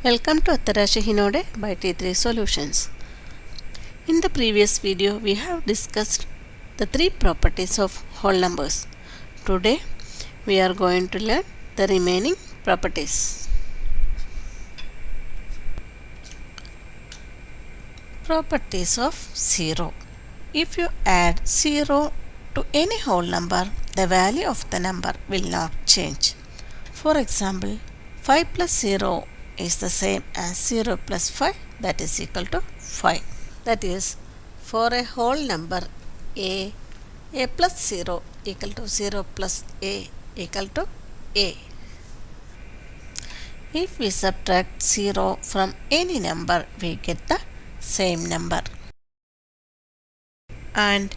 Welcome to Attarashi Hinode by T3 Solutions. In the previous video, we have discussed the three properties of whole numbers. Today, we are going to learn the remaining properties. Properties of 0. If you add 0 to any whole number, the value of the number will not change. For example, 5 plus 0 is the same as 0 plus 5, that is equal to 5. That is, for a whole number a plus 0 equal to 0 plus a equal to a. If we subtract 0 from any number, we get the same number. And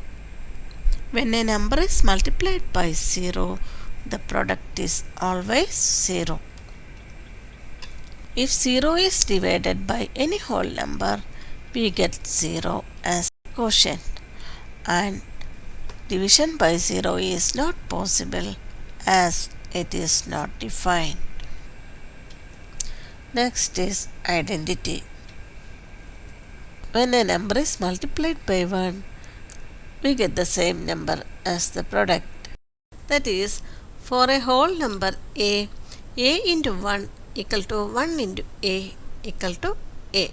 when a number is multiplied by 0, the product is always 0. If 0 is divided by any whole number, we get 0 as quotient, and division by 0 is not possible as it is not defined. Next is identity. When a number is multiplied by 1, we get the same number as the product. That is, for a whole number a into 1 equal to 1 into a equal to a.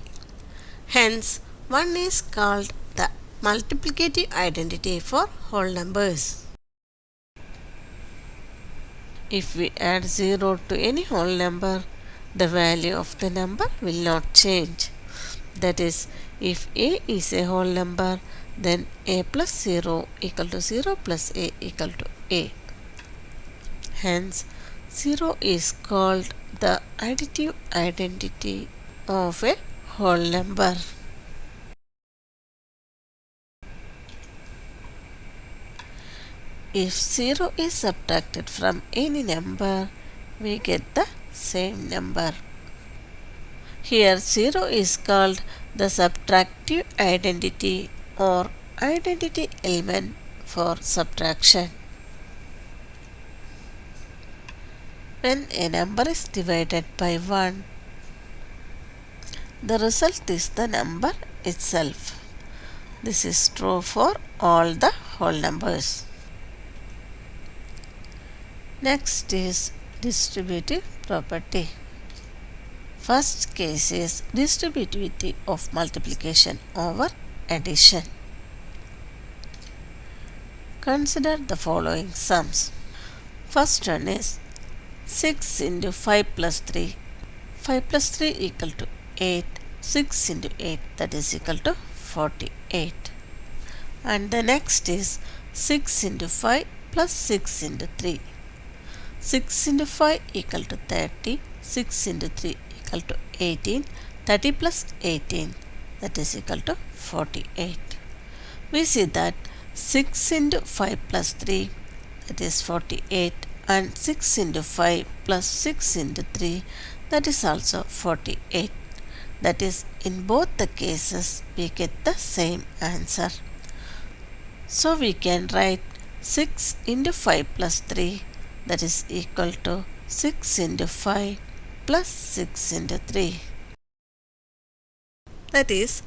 Hence, 1 is called the multiplicative identity for whole numbers. If we add 0 to any whole number, the value of the number will not change. That is, if a is a whole number, then a plus 0 equal to 0 plus a equal to a. Hence, 0 is called the additive identity of a whole number. If 0 is subtracted from any number, we get the same number. Here 0 is called the subtractive identity or identity element for subtraction. When a number is divided by 1, the result is the number itself. This is true for all the whole numbers. Next is distributive property. First case is distributivity of multiplication over addition. Consider the following sums. First one is 6 into 5 plus 3. 5 plus 3 equal to 8. 6 into 8, that is equal to 48. And the next is 6 into 5 plus 6 into 3. 6 into 5 equal to 30. 6 into 3 equal to 18. 30 plus 18, that is equal to 48. We see that 6 into 5 plus 3, that is 48. And 6 into 5 plus 6 into 3, that is also 48. That is, in both the cases, we get the same answer. So we can write 6 into 5 plus 3, that is equal to 6 into 5 plus 6 into 3. That is,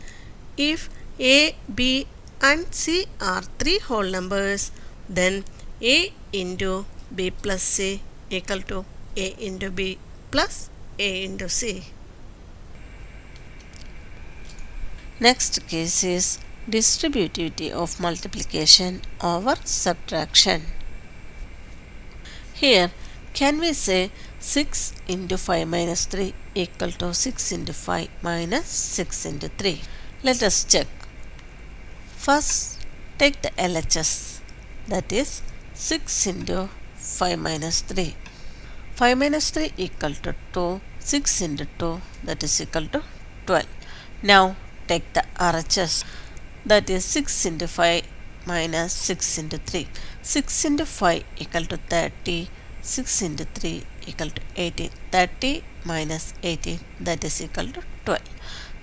if a, b and c are three whole numbers, then a into b plus c equal to a into b plus a into c. Next case is distributivity of multiplication over subtraction. Here, can we say 6 into 5 minus 3 equal to 6 into 5 minus 6 into 3? Let us check. First, take the LHS, that is 6 into 5 minus 3. 5 minus 3 equal to 2. 6 into 2, that is equal to 12. Now take the RHS, that is 6 into 5 minus 6 into 3. 6 into 5 equal to 30. 6 into 3 equal to 18. 30 minus 18, that is equal to 12.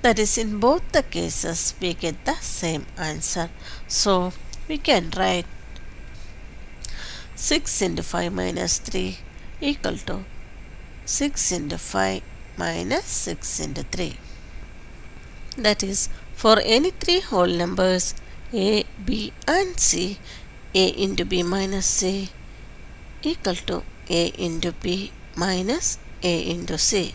That is, in both the cases, we get the same answer. So we can write 6 into 5 minus 3 equal to 6 into 5 minus 6 into 3. That is, for any three whole numbers a, b and c, a into b minus c equal to a into b minus a into c.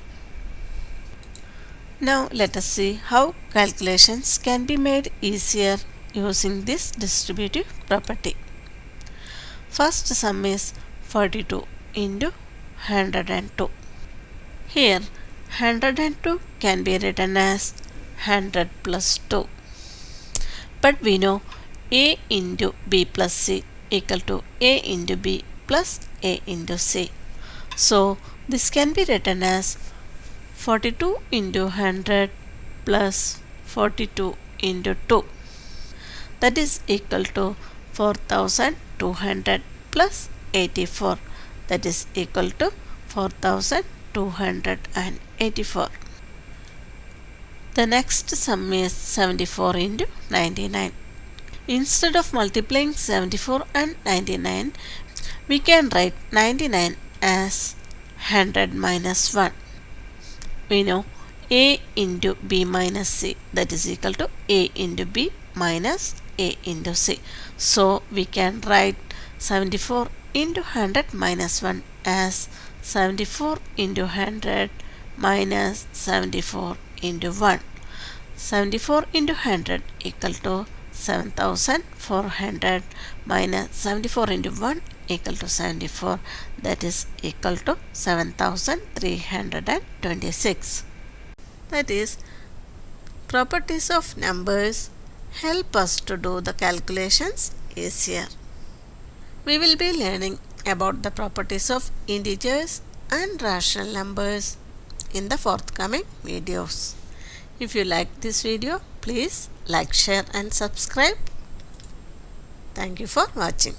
Now let us see how calculations can be made easier using this distributive property. First sum is 42 into 102. Here 102 can be written as 100 plus 2. But we know a into b plus c equal to a into b plus a into c. So this can be written as 42 into 100 plus 42 into 2. That is equal to 4200 plus 84. That is equal to 4284. The next sum is 74 into 99. Instead of multiplying 74 and 99, we can write 99 as 100 minus 1. We know a into b minus c, that is equal to a into b minus a into c. So we can write 74 into 100 minus 1 as 74 into 100 minus 74 into 1. 74 into 100 equal to 7400 minus 74 into 1 equal to 74, that is equal to 7326. That is, properties of numbers help us to do the calculations easier. We will be learning about the properties of integers and rational numbers in the forthcoming videos. If you like this video, please like, share and subscribe. Thank you for watching.